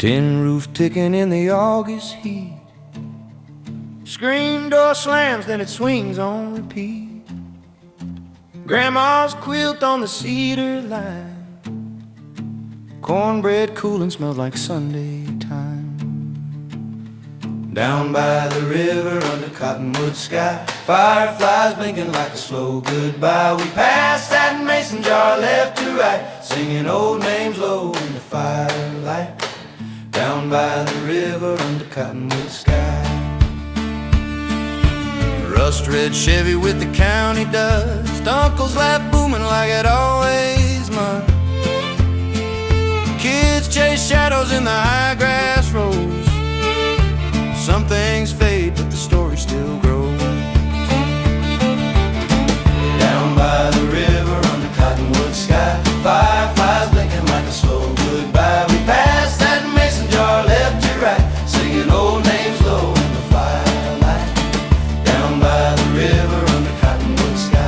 Tin roof ticking in the August heat. Screen door slams, then it swings on repeat. Grandma's quilt on the cedar line. Cornbread cooling smells like Sunday time. Down by the river under cottonwood sky, fireflies blinking like a slow goodbye. We pass that mason jar left to right, singing old names low in the firelight. Down by the river under cottonwood sky. Rust red Chevy with the county dust, uncle's laugh booming like it always must. Kids chase shadows in the high grass rows. Some things fade, but the story still grows. Down by the river under cottonwood sky, fireflies blinking like a slow goodbye. We pass that mason jar left to right, singing old names low in the firelight. Down by the river under cottonwood sky.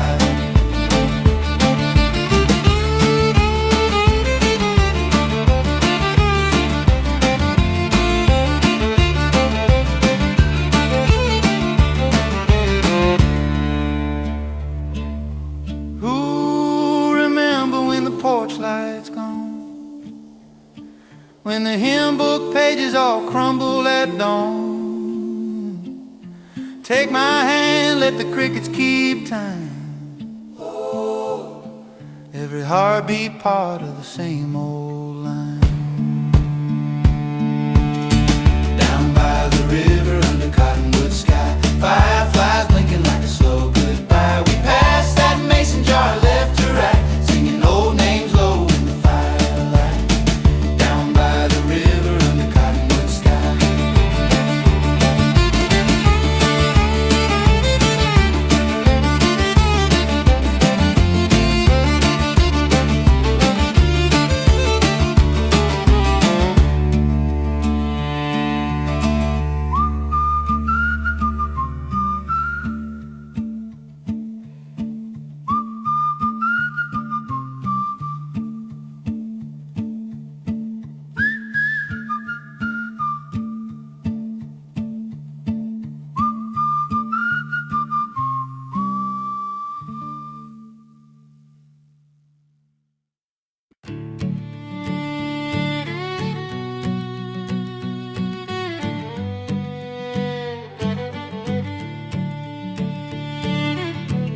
When the hymn book pages all crumble at dawn, take my hand, let the crickets keep time. Every heartbeat part of the same old line. Down by the river under cottonwood sky, fireflies blinking like a slow goodbye. We pass that mason jar left to right, singing old names low in the firelight. Down by the river under cottonwood sky.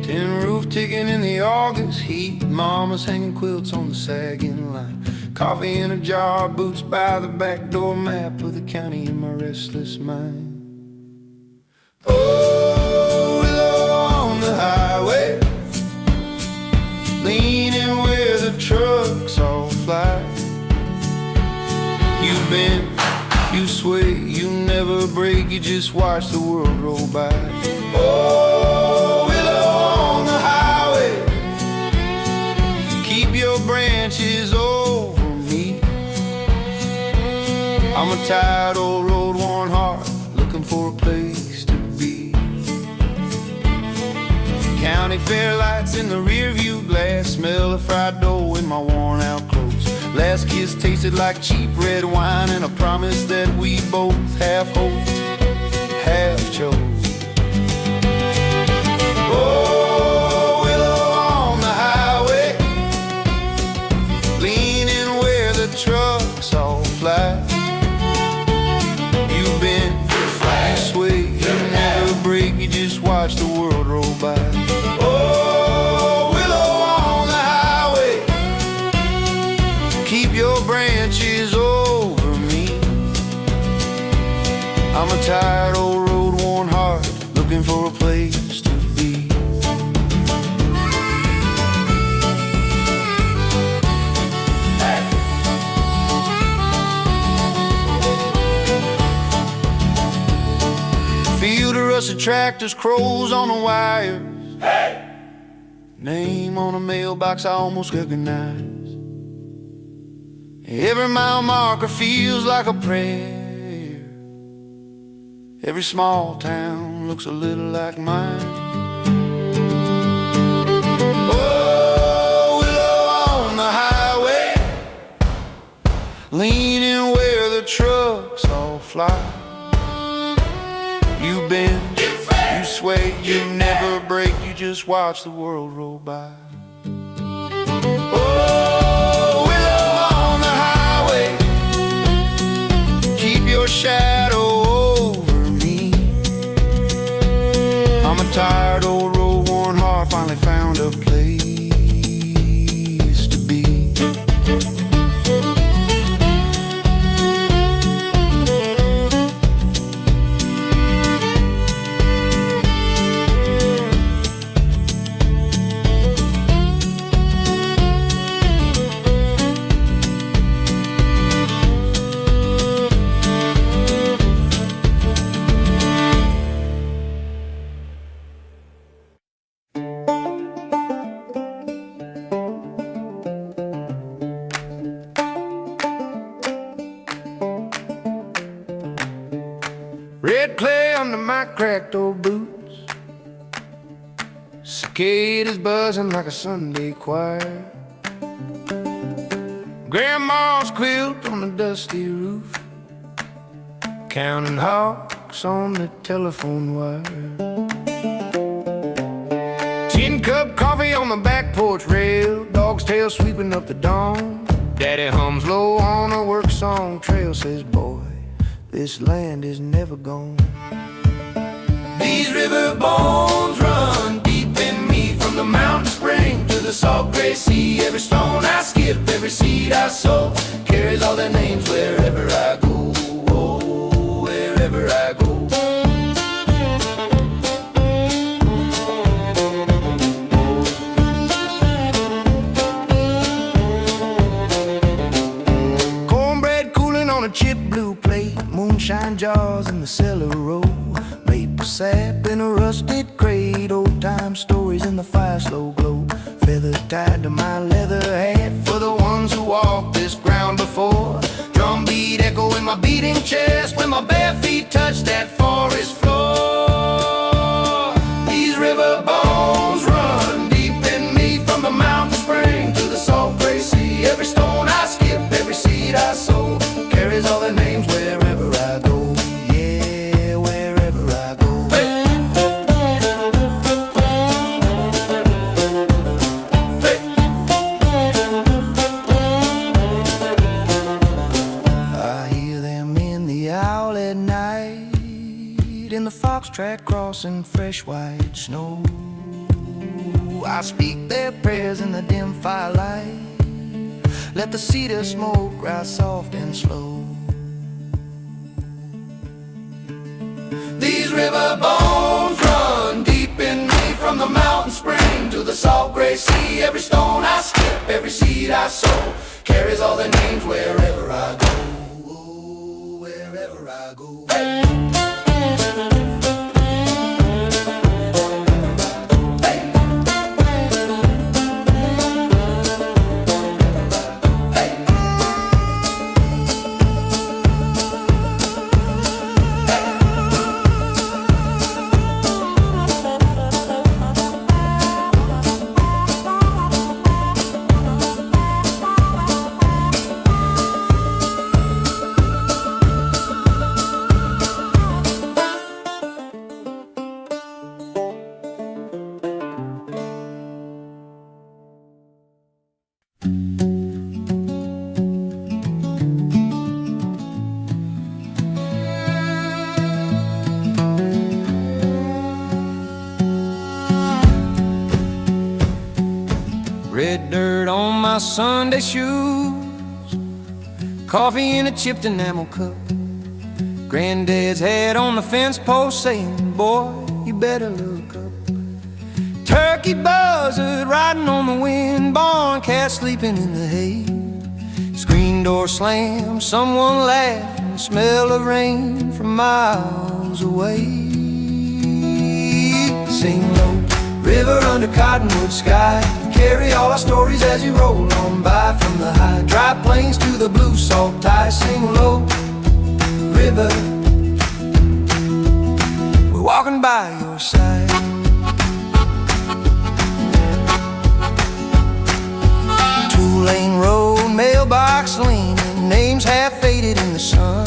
Tin roof ticking in the August heat. Mama's hanging quilts on the sagging line. Coffee in a jar, boots by the back door, map of the county in my restless mind. Oh, willow on the highway, leaning where the trucks all fly. You bend, you sway, you never break, you just watch the world roll by. Oh, on the highway, keep your branches over me. I'm a tired old road worn heart, looking for a place to be. County fair lights in the rear view glass, smell of fried dough in my worn out clothes. Last kiss tasted like cheap red wine, and a promise that we both half hoped, half chose. Oh, willow on the highway, leaning where the trucks all fly. You bend, you sway, you never break, you just watch the world roll by. Oh, willow on the highway, keep your branches over me. I'm a tired old road worn heart, looking for a place to be. Field of rusted tractors, crows on the wires. Hey! Name on a mailbox I almost recognize. Every mile marker feels like a prayer. Every small town looks a little like mine. Oh, willow on the highway, leaning where the trucks all fly. You bend, you sway, you never break, you just watch the world roll by. Oh, willow on the highway, keep your shadow over me. I'm a tired old road-worn heart, finally found a place to be. Red clay under my cracked old boots, cicadas buzzing like a Sunday choir, grandma's quilt on the dusty roof, counting hawks on the telephone wire, tin cup coffee on the back porch rail, dog's tail sweeping up the dawn, daddy hums low on a work song trail, says boy, this land is never gone. These river bones run deep in me, from the mountain spring to the salt gray sea. Every stone I skip, every seed I sow, carries all their names wherever I go. Oh, wherever I go. Cornbread cooling on a chip blue plate, moonshine jars in the cellar row, maple sap in a rusted crate, old time stories in the fire slow glow, feather tied to my leather hat for the ones who walked this ground before, drum beat echo in my beating chest when my bare feet touch that forest floor. These river bones run deep in me, from the mountain spring to the salt gray sea. Every stone I skip, every seed I sow, carries all their names wherever I go. Yeah, wherever I go. Hey. Hey. I hear them in the owl at night, in the fox track crossing fresh white snow. I speak their prayers in the dim firelight, let the cedar smoke rise soft and slow. These river bones run deep in me, from the mountain spring to the salt gray sea. Every stone I skip, every seed I sow, carries all their names wherever I go. Oh, wherever I go. Hey. Red dirt on my Sunday shoes, coffee in a chipped enamel cup, granddad's hat on the fence post saying, boy, you better look up. Turkey buzzard riding on the wind, barn cat sleeping in the hay, screen door slam, someone laughing, smell of rain from miles away. Sing low, river under cottonwood sky, carry all our stories as you roll on by, from the high dry plains to the blue salt tie. Sing low, river, we're walking by your side. Two-lane road, mailbox leaning, names half faded in the sun,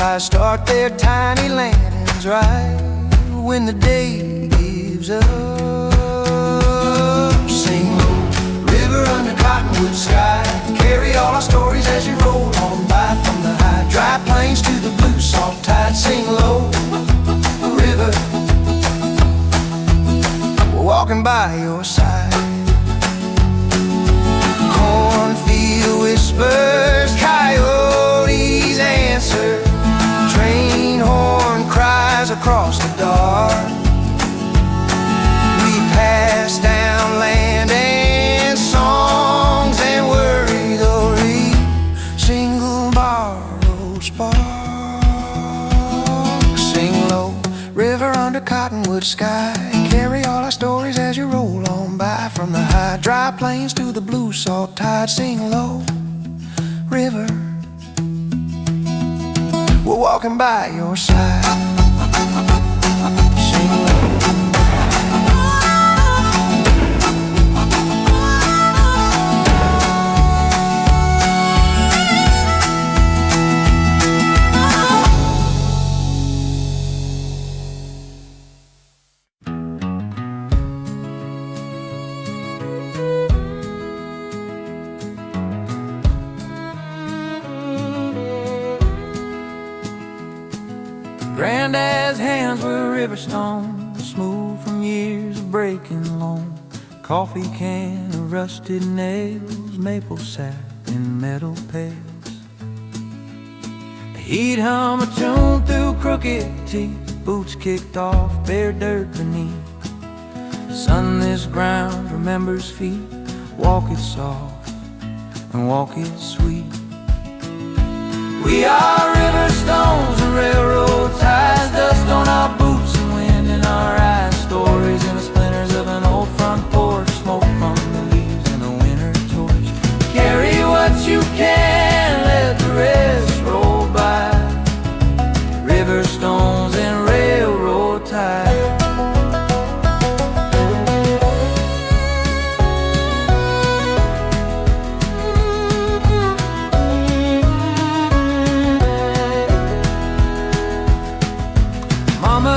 fireflies start their tiny lanterns right when the day gives up. Sing low, river under cottonwood sky, carry all our stories as you roll on by from the high dry plains to the blue salt tide. Sing low, river, we're walking by your side. Cornfield whispers, coyotes answer, train horn cries across the dark. We pass down land and songs and worry the single borrowed spark. Sing low, river under cottonwood sky, carry all our stories as you roll on by from the high dry plains to the blue salt tide. Sing low, river, we're walking by your side. Sing low. Granddad's hands were river stone, smooth from years of breaking loam. Coffee can, rusted nails, maple sap in metal pails. He'd hum a tune through crooked teeth, boots kicked off, bare dirt beneath. Sunless ground remembers feet, walk it soft and walk it sweet. We are river stones and railroad ties, dust on our boots and wind in our eyes. Stories in the splinters of an old front porch, smoke from the leaves and the winter torch. Carry what you can, let the rest roll by. River stones and railroad ties.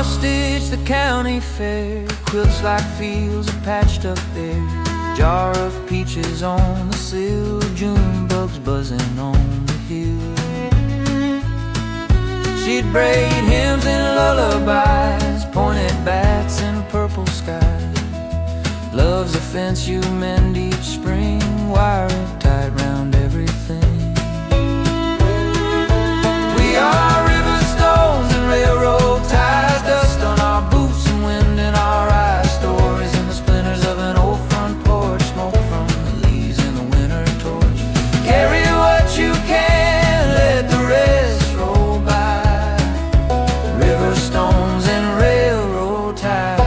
Stitch the county fair, quilts like fields of patched up there. Jar of peaches on the sill, June bugs buzzing on the hill. She'd braid hymns and lullabies, pointed bats and purple skies. Love's a fence you mend each spring, wire it tight round everything. We are river stones and railroad ties, dust on our boots and wind in our eyes. Stories in the splinters of an old front porch, smoke from the leaves in the winter torch. Carry what you can, let the rest roll by. River stones and railroad ties.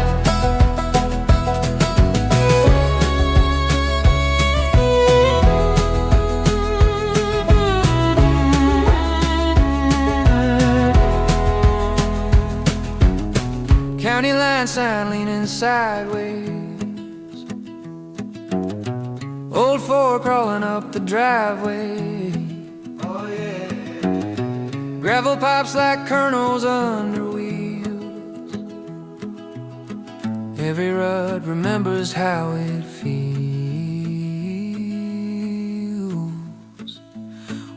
County line sign leaning sideways, old Ford crawling up the driveway. Oh yeah. Gravel pipes like kernels under wheels. Every rut remembers how it feels.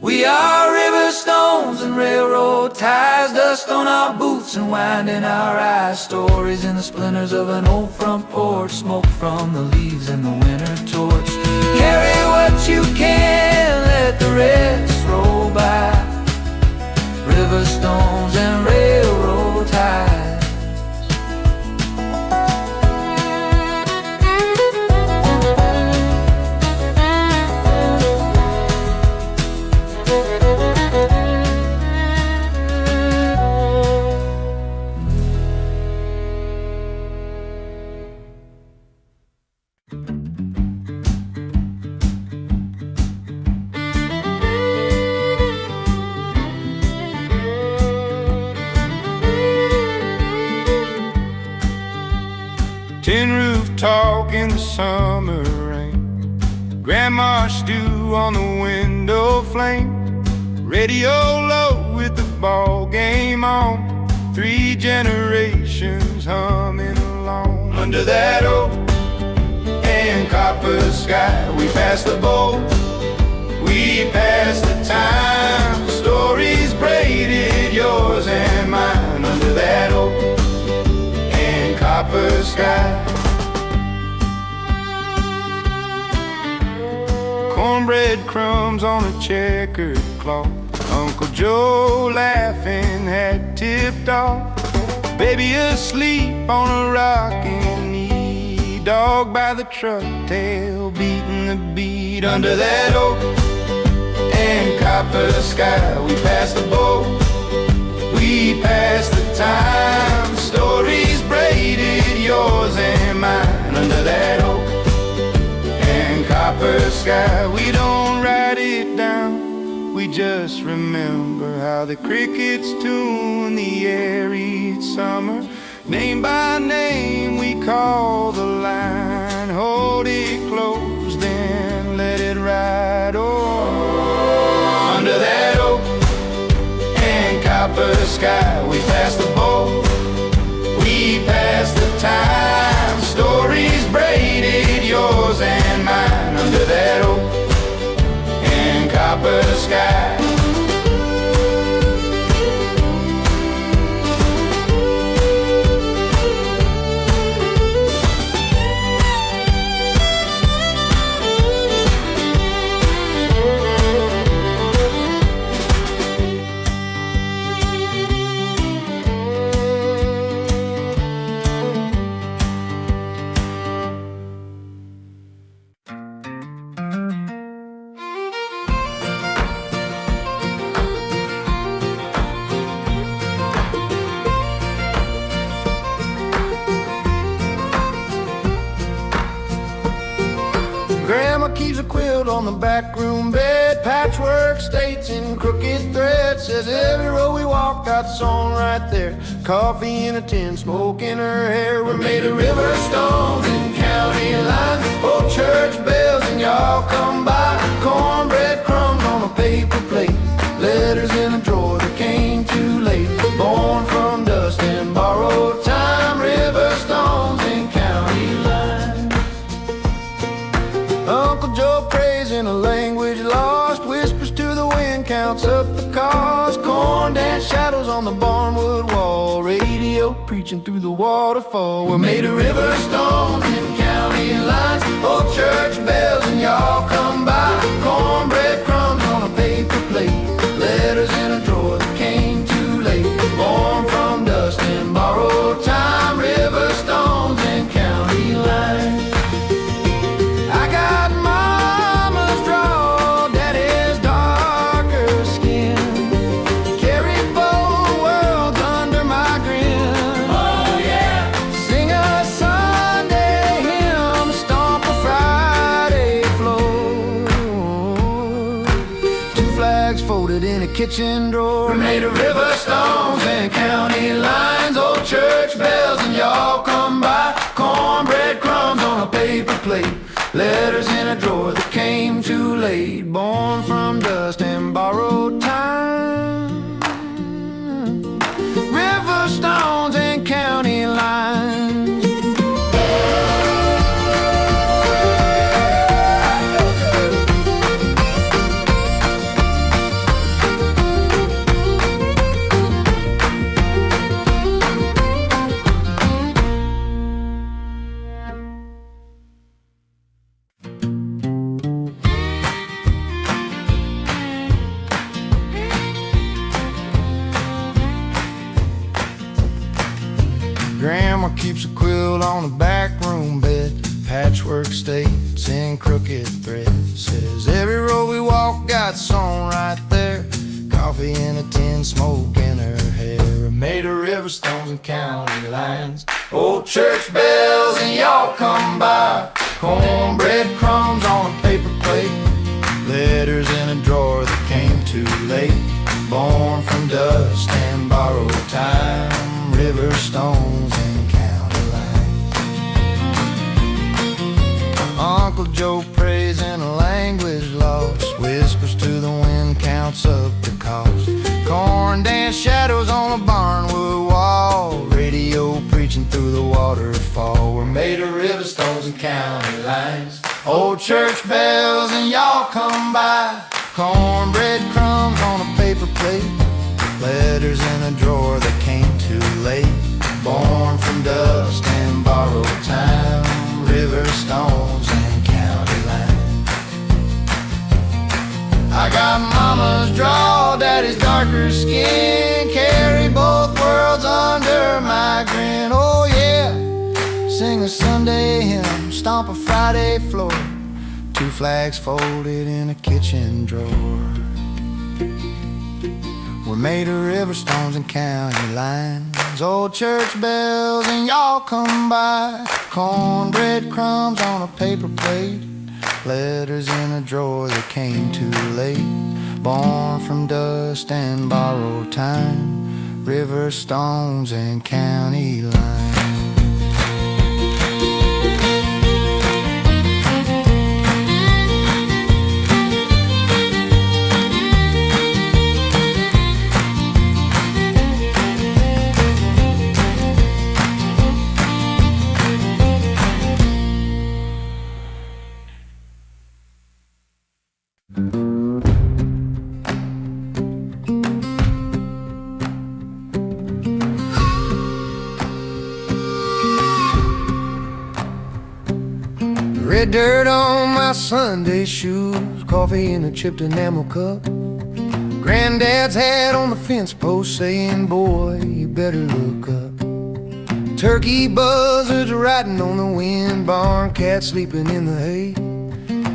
We are river stones and railroad ties, dust on our boots and wind in our eyes. Stories in the splinters of an old front porch, smoke from the leaves and the winter torch. Carry what you can, let the rest roll by. River stones and railroad ties. Tin roof talk in the summer rain, grandma's stew on the window flame, radio low with the ball game on, 3 generations humming along. Under that oak and copper sky, we pass the bowl, we pass the time. Stories braided, yours and mine. Under that oak and copper sky. Cornbread crumbs on a checkered cloth, Uncle Joe laughing had tipped off. Baby asleep on a rocking knee, dog by the truck tail beating the beat. Under that oak and copper sky, we pass the bowl, we pass the time. Stories braided, yours and mine. Under that oak and copper sky, we don't write it down, we just remember how the crickets tune the arid summer. Name by name we call the line, hold it close then let it ride. Oh, under that oak and copper sky, we pass the bowl, we pass the time. Stories braided, yours and mine. Under that oak and copper sky. Grandma keeps a quilt on the back room bed, patchwork staits in crooked thread. Says every road we walk got sewn right there. Coffee in a tin, smoke in her hair. We're made of river stones and county lines, old church bells and y'all come by. Cornbread crumbs on a paper plate, letters in a drawer that came too late. Born from dust and borrowed time, river stones and county lines. Uncle Joe prays in a language lost, whispers to the wind, counts up the cost. Corn dance shadows on the barnwood wall, radio preaching through the waterfall. We're made of river stones and county lines, old church bells and y'all come by. Cornbread crumbs on a paper plate, letters in a drawer that came too late. Born from dust and borrowed time, river stones and county lines. I got mama's draw, daddy's darker skin, carry both worlds under my grin. Oh yeah. Sing a Sunday hymn, stomp a Friday floor. 2 flags folded in a kitchen drawer. We're made of river stones and county lines, old church bells and y'all come by. Cornbread crumbs on a paper plate, letters in a drawer that came too late. Born from dust and borrowed time, river stones and county lines. Grandma keeps a quilt on the back room bed, patchwork staits in crooked thread. Says every road we walk got sewn right there. Coffee in a tin, smoke in her hair. Made of river stones and county lines, old church bells and y'all come by. Cornbread crumbs on a paper plate, letters in a drawer that came too late. Born from dust and borrowed time, river stones and county lines. Uncle Joe prays in a language lost, whispers to the wind, counts up the cost. Corn dance county lines. Old church bells and y'all come by. Cornbread crumbs on a paper plate, letters in a drawer that came too late. Born from dust and borrowed time, river stones and county line. I got mama's draw, daddy's darker skin, carry both worlds under my grin. Oh yeah, sing a Sunday hymn, stomp a Friday floor, 2 flags folded in a kitchen drawer. We're made of river stones and county lines. Old church bells and y'all come by. Cornbread crumbs on a paper plate, letters in a drawer that came too late. Born from dust and borrowed time, river stones and county lines. Red dirt on my Sunday shoes, coffee in a chipped enamel cup. Granddad's hat on the fence post saying, boy, you better look up. Turkey buzzards riding on the wind, barn cat sleeping in the hay.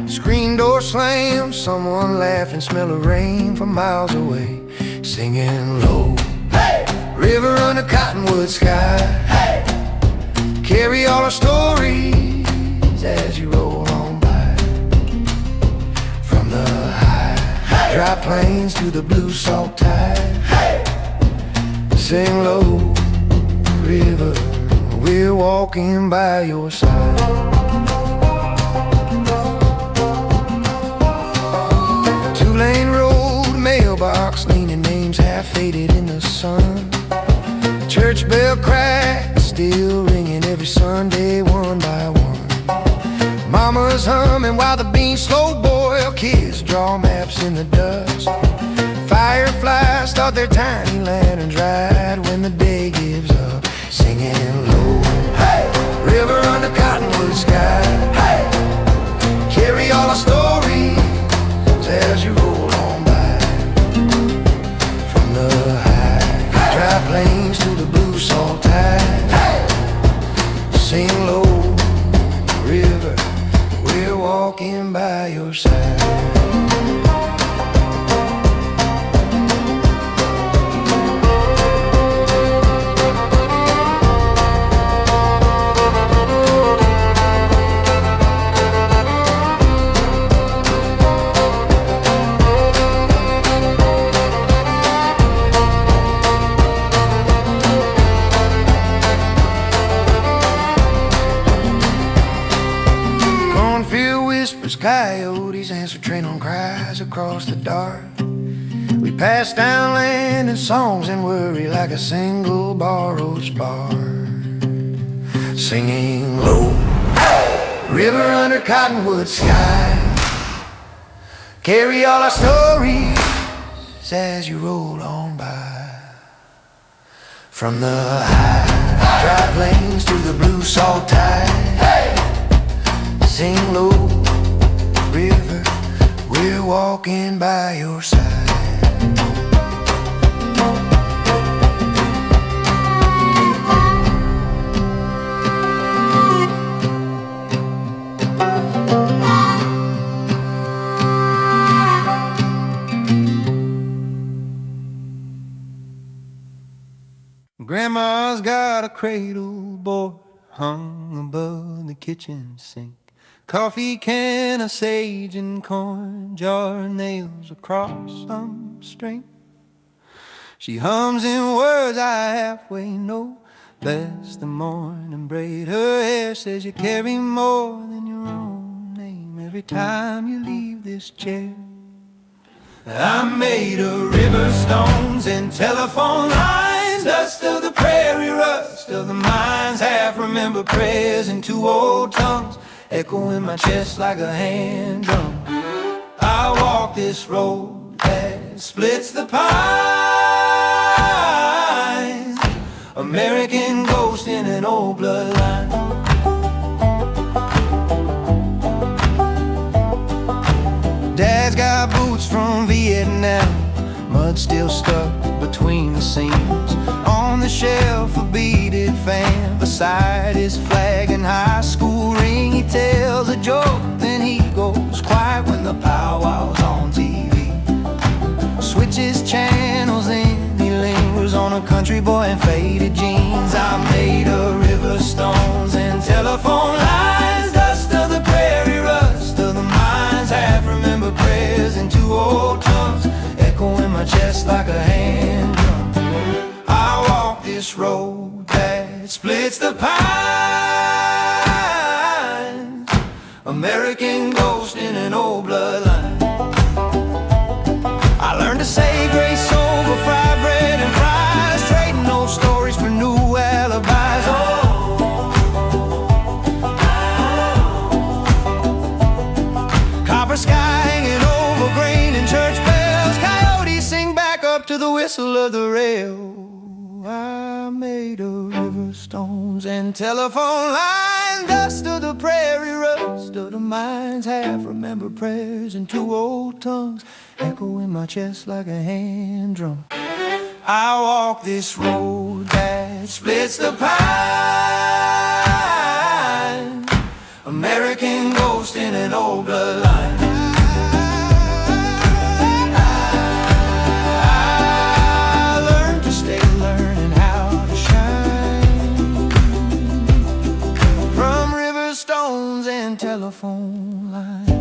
Screen door slam, someone laughing, smell of rain from miles away. Singing low, hey! River under cottonwood sky, hey! Carry all our stories as you roll on by. From the high, hey! Dry plains to the blue salt tide, hey! Sing low, river, we're walking by your side. 2-lane road, mailbox leaning, names half faded in the sun. Church bell crack, still ringing every Sunday, one by one. Mama's humming while the beans slow boil, kids draw maps in the dust. Fireflies start their tiny lanterns right when the day gives up. Singing low, hey! River under cottonwood sky, hey! Carry all our stories as you roll on by. From the high, dry plains to the blue salt tide, hey! Sing low, river, we're walking by your side. Coyotes answer train on cries across the dark. We pass down land and songs and worry like a single borrowed spark. Singing low, hey! River under cottonwood sky. Carry all our stories as you roll on by. From the high, dry plains to the blue salt tide, hey! Sing low, river, we're walking by your side. Grandma's got a cradle board hung above the kitchen sink. Coffee can, a sage and corn jar, nails across some string. She hums in words I halfway know. Bless the morning braid. Her hair says you carry more than your own name every time you leave this chair. I'm made of river stones and telephone lines, dust of the prairie, rust of the mines, half remember prayers in 2 old tongues. echo in my chest like a hand drum. I walk this road that splits the pines, American ghost in an old bloodline. Dad's got boots from Vietnam, mud still stuck between the seams. On the shelf a beaded fan, beside his flag and high school ring. He tells a joke, then he goes quiet when the powwow's on TV. Switches channels and he lingers on a country boy in faded jeans. I'm made of river stones and telephone lines, dust of the prairie, rust of the mines. Half remember prayers in two old tongues, echo in my chest like a hand drum. I walk this road that splits the pines, American ghost in an old bloodline. I learned to say grace over fried bread and fries, trading old stories for new alibis. Oh, copper sky hanging over grain and church bells, coyotes sing back up to the whistle of the rail. I'm made of river stones and telephone lines, dust of the prairie, rust of the mines. Half remember prayers in two old tongues, echo in my chest like a hand drum. I walk this road that splits the pine, American ghost in an old bloodline. I learned to stay learning how to shine, from river stones and telephone lines.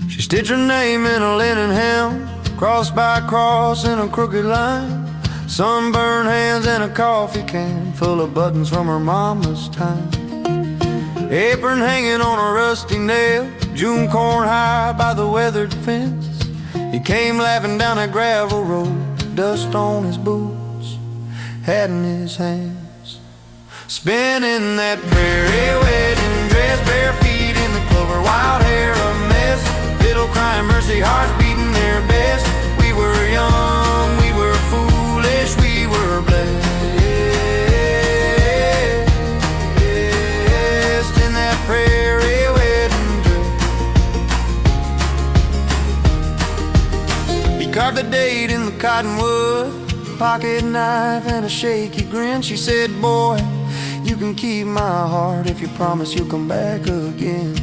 She stitched her name in a linen hem, cross by cross in a crooked line, sunburned hands and a coffee can full of buttons from her mama's time. Apron hanging on a rusty nail, June corn high by the weathered fence. He came laughing down a gravel road, dust on his boots, hat in his hands. Spinning that prairie wedding dress, bare feet in the clover, wild hair a mess, fiddle crying mercy, hearts beating their best. We were young, we were foolish, we were blessed in that prairie wedding dress. He carved the date in the cottonwood, pocket knife and a shaky grin. She said, boy, you can keep my heart if you promise you'll come back again.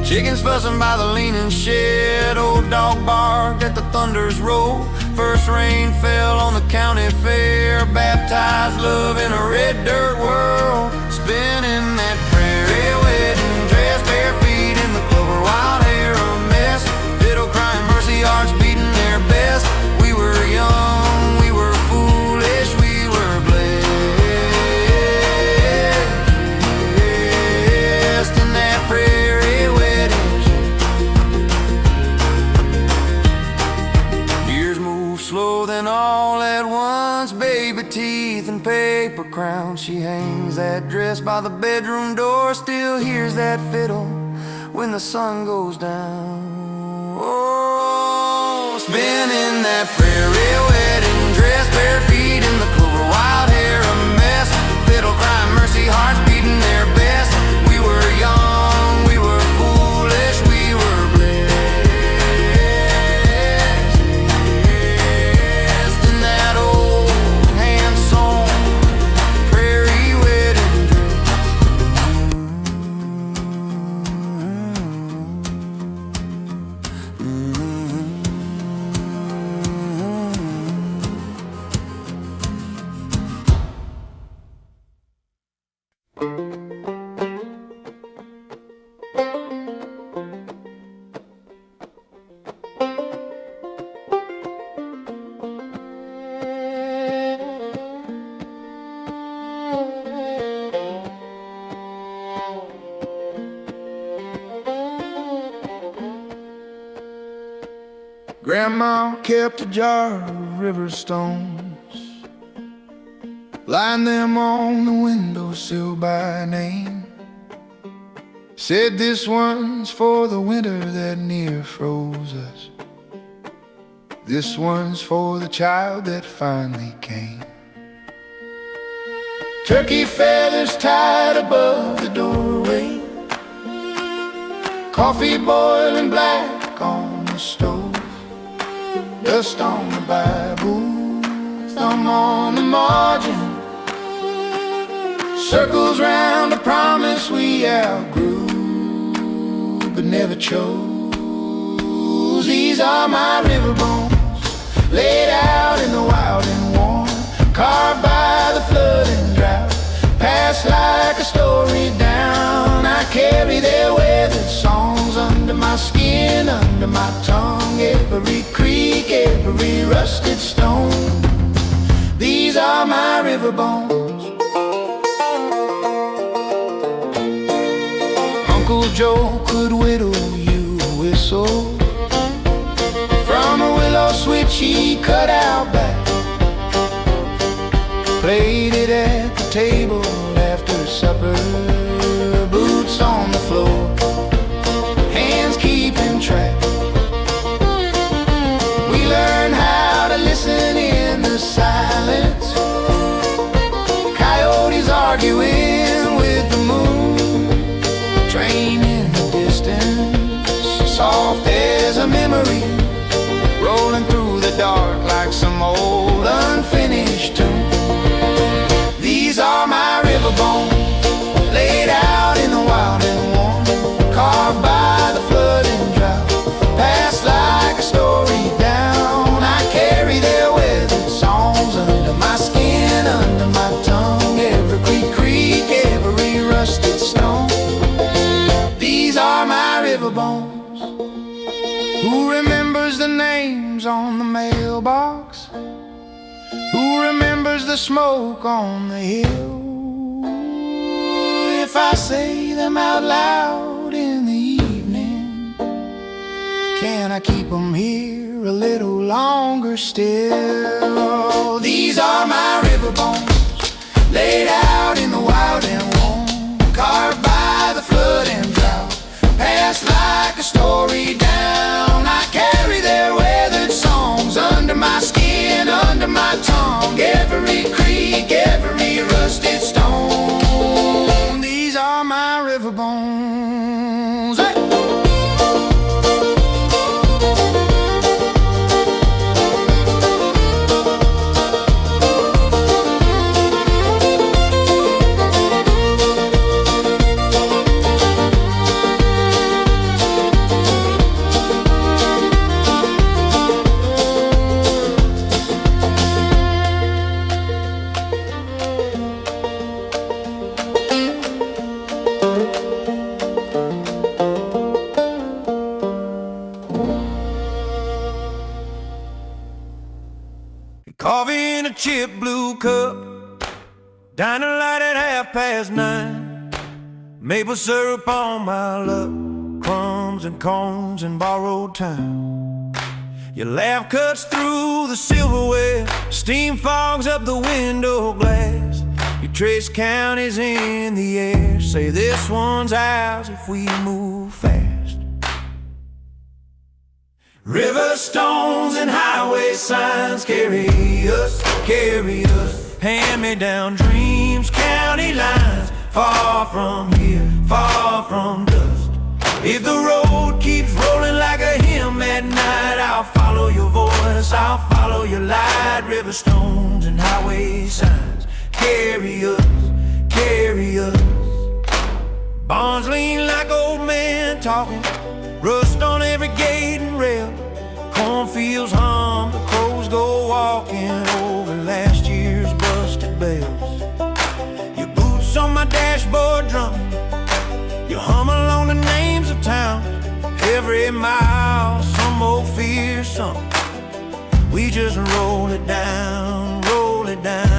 Chickens fussing by the leaning shed, old dog barked at the thunder's roll. First rain fell on the county fair, baptized love in a red dirt world. Spinning that prairie wedding dress, bare feet in the clover, wild hair a mess, fiddle crying mercy, hearts beating their best. We were young, we were foolish, we were blessed in that prairie wedding. Years move slow, then all at once, baby teeth and paper crowns. She hangs that dress by the bedroom door, still hears that fiddle when the sun goes down. Oh, spinning that prairie wedding dress, bare feet in the clover, wild hair a mess, fiddle crying mercy, hearts beating their best. We were young, we were foolish, we were blessed in that old hand-sewn prairie wedding dress. Grandma kept a jar of river stones, lined them on the windowsill by name. Said this one's for the winter that near froze us. This one's for the child that finally came. Turkey feathers tied above the doorway, coffee boiling black on the stove, dust on the Bible, thumb on the margin, circles round a promise we outgrew but never chose. These are my river bones, laid out in the wild and warm, carved by the flood and drought, passed like a story down. I carry their weathered songs under my skin, under my tongue, every creek, every rusted stone. These are my river bones. Uncle Joe could whittle you a whistle from a willow switch he cut out back. Played it at the table after supper, boots on the floor, hands keeping track. We learned how to listen in the silence, coyotes arguing with the moon, train in the distance, soft as a memory, rolling through the dark like some old unfinished tune. These are my river bones, laid out in the wild and warm, carved by the flood and drought, passed like a story down. I carry their weathered songs under my skin, under my tongue, every creek, every rusted stone. These are my river bones. Who remembers the names on the mailbox? Who remembers the smoke on the hill? If I say them out loud in the evening, can I keep them here a little longer still? These are my river bones, laid out in the wild and warm, carved by the flood and drought, passed like a story down. I carry their weathered songs under my skin, under my tongue, every creek, every rusted stone. These are my river bones. Hey! Coffee in a chip blue cup, diner light at 9:30, maple syrup on my luck, crumbs and cones and borrowed time. Your laugh cuts through the silverware, steam fogs up the window glass. You trace counties in the air, say this one's ours if we move fast. River stones and highway signs carry us, carry us. Hand-me-down dreams, county lines, far from here, far from dust. If the road keeps rolling like a hymn at night, I'll follow your voice, I'll follow your light. River stones and highway signs carry us, carry us. Barns lean like old men talking, rust on every gate and rail. Cornfields hum, the crows go walking over last year's busted bells. Your boots on my dashboard drumming, you hum along the names of towns. Every mile, some old fearsome, we just roll it down, roll it down.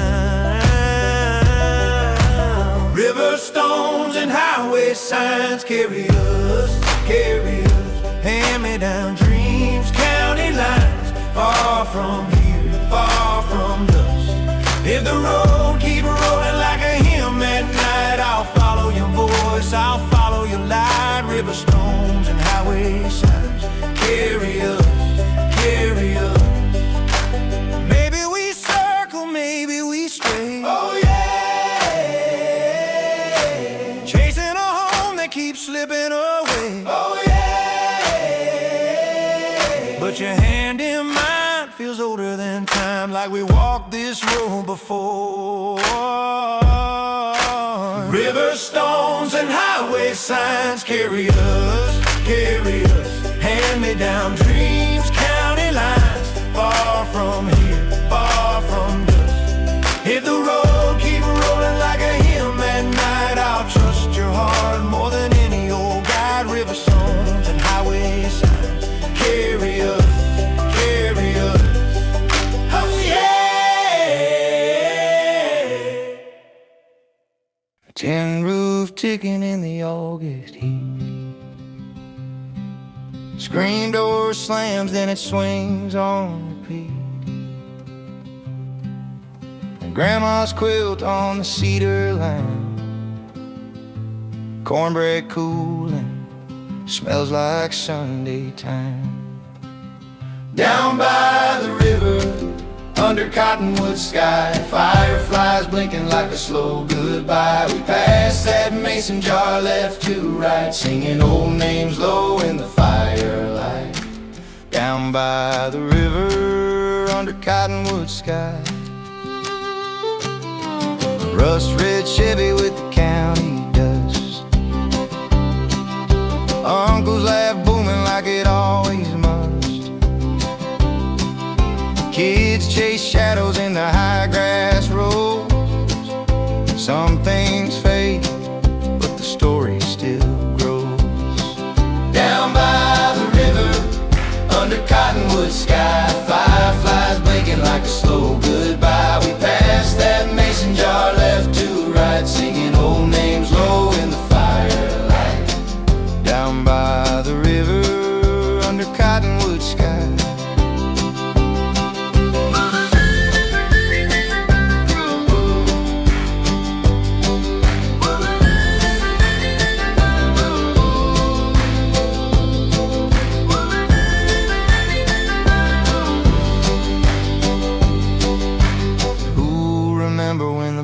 River stones and highway signs carry us, carry us. Hand-me-down dreams, county lines, far from here, far from dust. If the road keeps rolling like a hymn at night, I'll follow your voice, I'll follow your light. River stones and highway signs carry us, carry us. Maybe we circle, maybe we stray. Oh yeah, chasing a home that keeps slipping away. Oh yeah, but your hand in mine feels older than time, like we walked this road before. River stones and highway signs carry us, carry us. Hand-me-down dreams, county lines, far from here, far from dust. If the road keeps rolling like a hymn at night, I'll trust your heart more than any old guide. River stones and highway signs carry us, carry us. Oh yeah. Tin roof ticking in the August heat. Screen door slams, then it swings on repeat. And Grandma's quilt on the cedar line, cornbread cooling, smells like Sunday time. Down by the river, under cottonwood sky, fireflies blinking like a slow goodbye. We passed that mason jar left to right, singing old names low in the firelight. Down by the river, under cottonwood sky, rust red Chevy with the county dust. Uncle's laugh booming like it always must. Kids chase shadows in the high grass roads. Some things fade, but the story still grows. Down by the river, under cottonwood sky, fireflies blinking like a slow goodbye. We passed that mason jar left to right, singing old names low in the firelight. Down by the river, under cottonwood sky.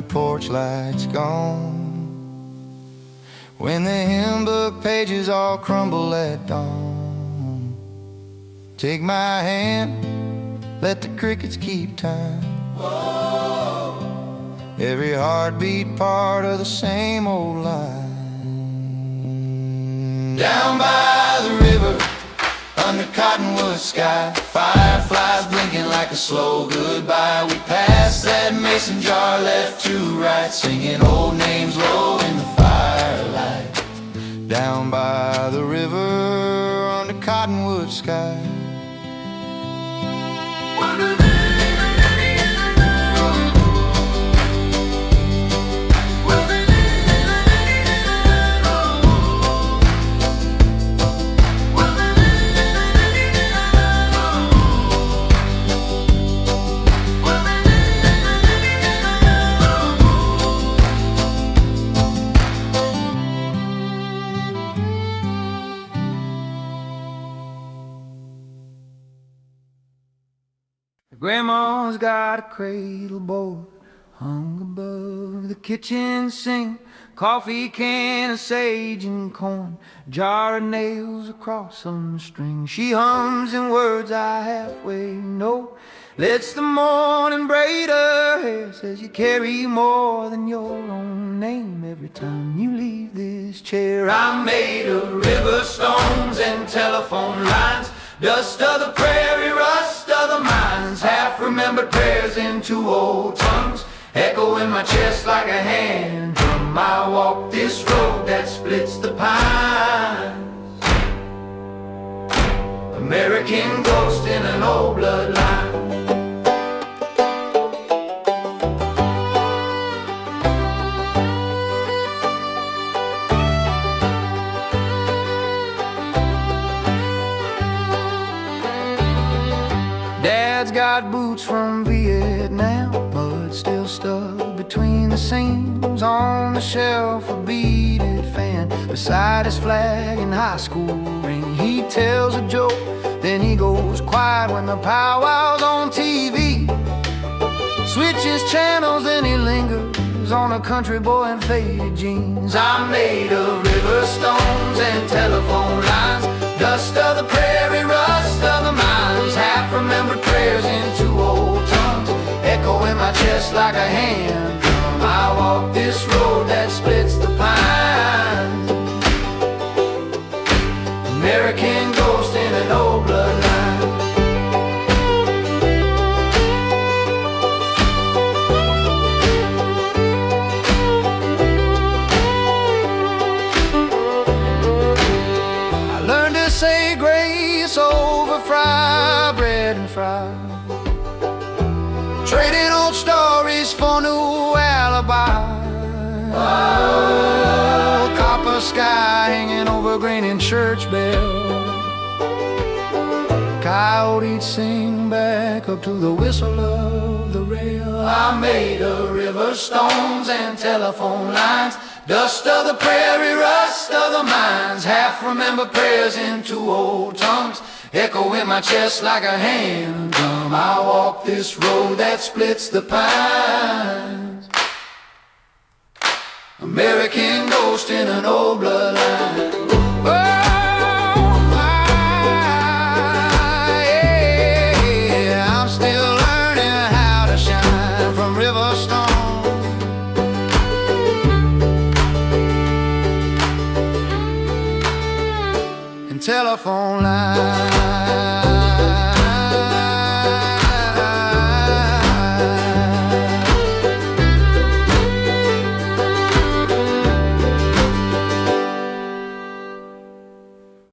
Porch lights gone, when the hymn book pages all crumble at dawn. Take my hand, let the crickets keep time. Whoa. Every heartbeat part of the same old line. Down by the river, under cottonwood sky, fireflies blinking like a slow goodbye. We passed that mason jar left to right, singing old names low in the firelight. Down by the river, under cottonwood sky. Grandma's got a cradle board hung above the kitchen sink, coffee can, a sage and corn, jar of nails across some string. She hums in words I halfway know, lets the morning braid her hair, says you carry more than your own name every time you leave this chair. I'm made of river stones and telephone lines, dust of the prairie, rust of the mines, half-remembered prayers in two old tongues, echo in my chest like a hand drum. I walk this road that splits the pines, American ghost in an old bloodline. Dad got boots from Vietnam, mud still stuck between the seams on the shelf, a beaded fan beside his flag and high school ring. He tells a joke, then he goes quiet when the powwow's on TV. Switches channels, then he lingers on a country boy in faded jeans. I'm made of river stones and telephone lines, dust of the prairie, rust of the mines, half-remembered prayers into old tongues, echo in my chest like a hand drum. I walk this road that splits the pines, American ghost in an old bloodline. Say grace over fried bread and fries, trading old stories for new alibis. Oh, copper sky hanging over grain and church bells, coyotes sing back up to the whistle of the rail. I'm made of river stones and telephone lines, dust of the prairie, rust of the mines, half-remembered prayers into old tongues, echo in my chest like a hand drum. I walk this road that splits the pines, American ghost in an old bloodline.